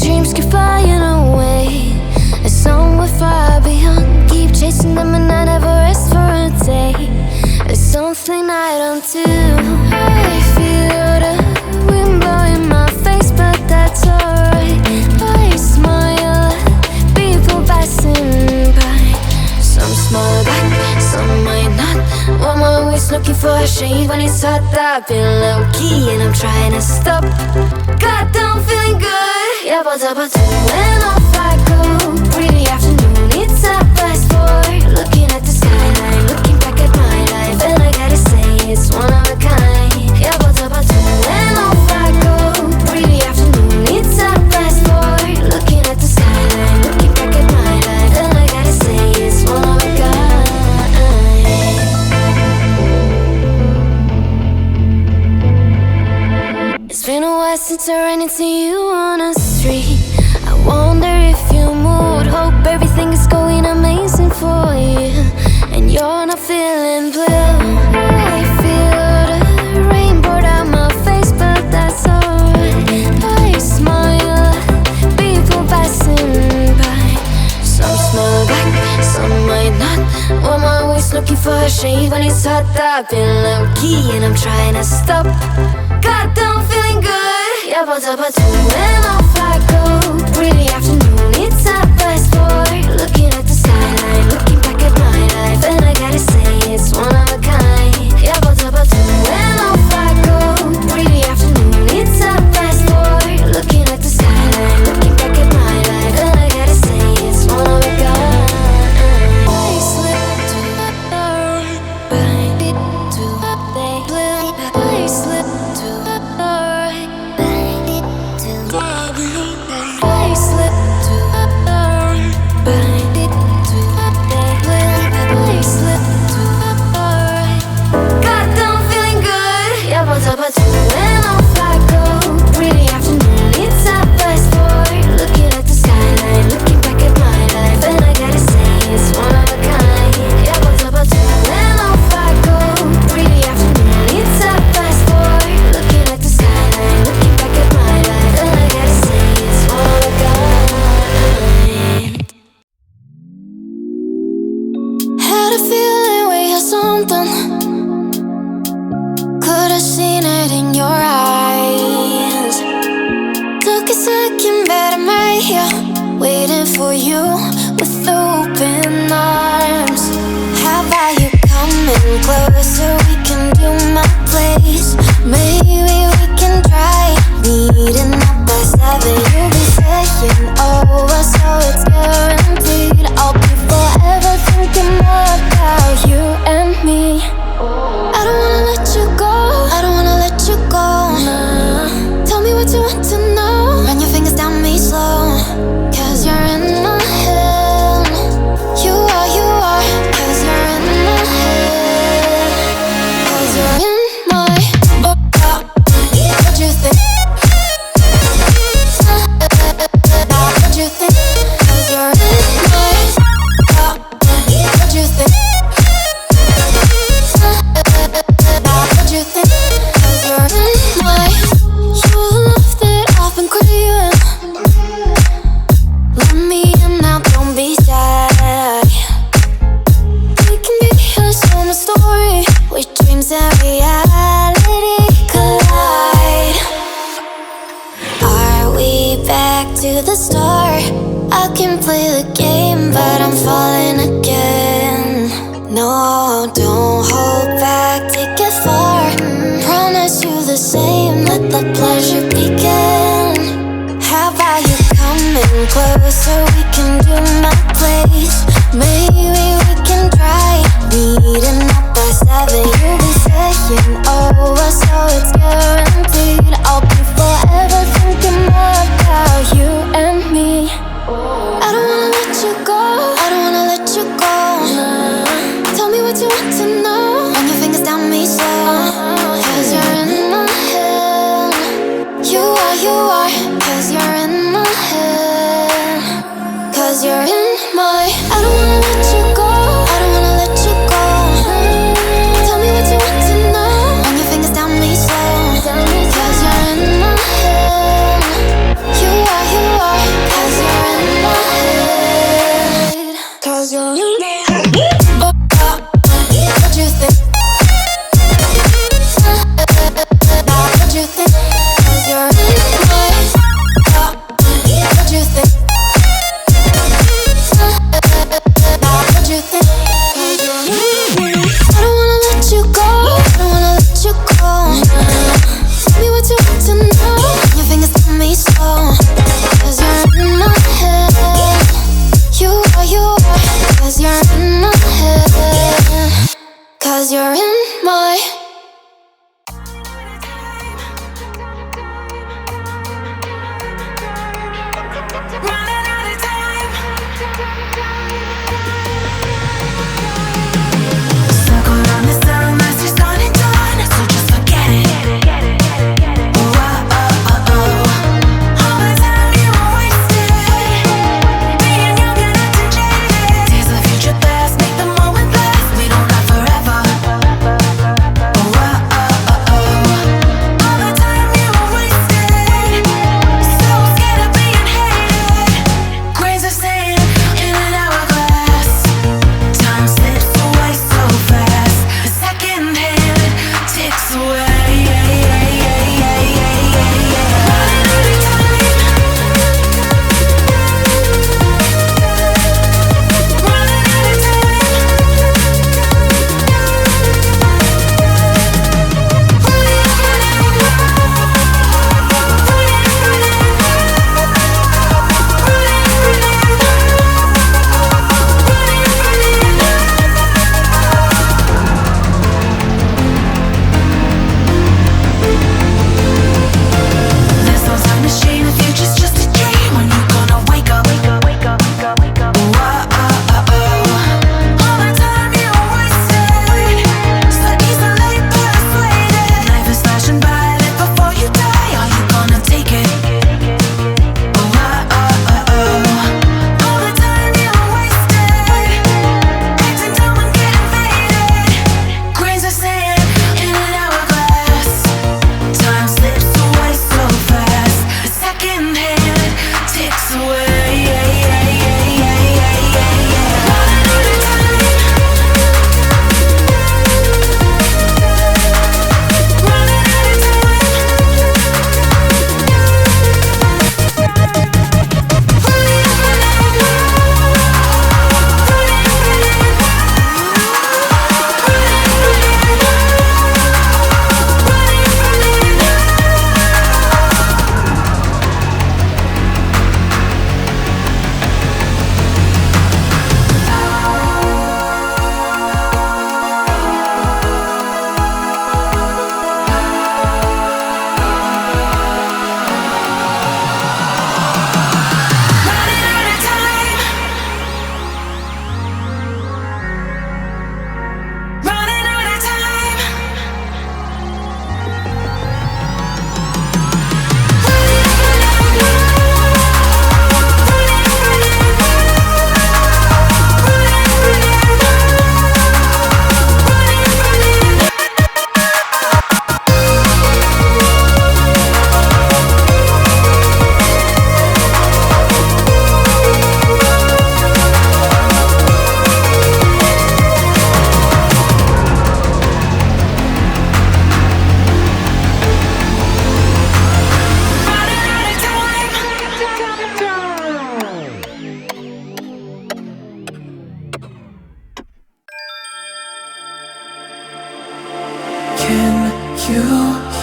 dreams keep flying away, and somewhere far beyond. Keep chasing them and I never rest for a day. There's something I don't do. I feel the wind blowing my face, but that's alright. I smile at people passing by. Some smile back, some might not. I'm always looking for a shade when it's hot. I've been low-key and I'm trying to stop. God, I'm feeling good. Yeah, but when off I go. Pretty afternoon, it's a fast forward. Looking at the skyline, looking back at my life, and I gotta say it's one of a kind. Yeah, but when off I go. Pretty afternoon, it's a fast forward. Looking at the skyline, looking back at my life, and I gotta say it's one of a kind. It's been a while since I ran into you on a street. I wonder if you moved. Hope everything is going amazing for you, and you're not feeling blue. I feel the rain pour down my face, but that's alright. I smile at people passing by. Some smile back, some might not. I'm always looking for a shade when it's hot. I've been low-key and I'm trying to stop. God, I'm feeling good. Yeah, but when off I go. Pretty afternoon, it's a fast forward. Looking at the skyline, looking back at my life, and I gotta say it's one of a kind. Yeah, but when off I go. Pretty afternoon, it's a fast forward. Looking at the skyline, looking back at my life, and I gotta say it's one of a kind. I slip to the right, to the blue. I slip to the right, to the I slip to the right, to the blue. I slip to the right. God, I'm feeling good. Yeah, but when off I go. Pretty afternoon, it's a fast forward. Looking at the skyline, looking back at my life, and I gotta say it's one of a kind. Yeah, but when off I go. Pretty afternoon, it's a fast forward. Looking at the skyline, looking back at my life, and I gotta say it's one of a kind. Had a feeling we had something. Could've seen it in your eyes. Took a second, but I'm right here, waiting for you with open arms. How about you coming closer? We can do my place. Maybe we can try meeting up by 7. You'll be saying over, so it's guaranteed. I'll be forever thinking more about you and me. I don't wanna let you go. I don't wanna let you go. Nah. Tell me what you want to know. Run your fingers down me slow. 'Cause you're in my head. You are. 'Cause you're in my head. 'Cause you're in my what you think? What you think? 'Cause you're in my what you think? What you think? 'Cause you're in my you love that I've been craving. Let me in now, don't be shy. We can be a summer story where dreams and reality collide. Are we back to the start? I can play the game, but I'm falling again. No, don't hold back, take it far. Promise you the same, let the pleasure begin. How about you coming closer? We can do my place. Maybe we can try meeting up by 7. You'll be saying over, so it's guaranteed. I'll be forever thinking more about you and me. I don't wanna let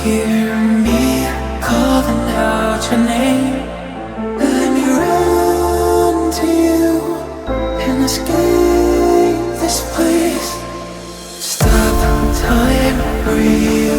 hear me calling out your name. Let me run to you and escape this place. Stop time, breathe.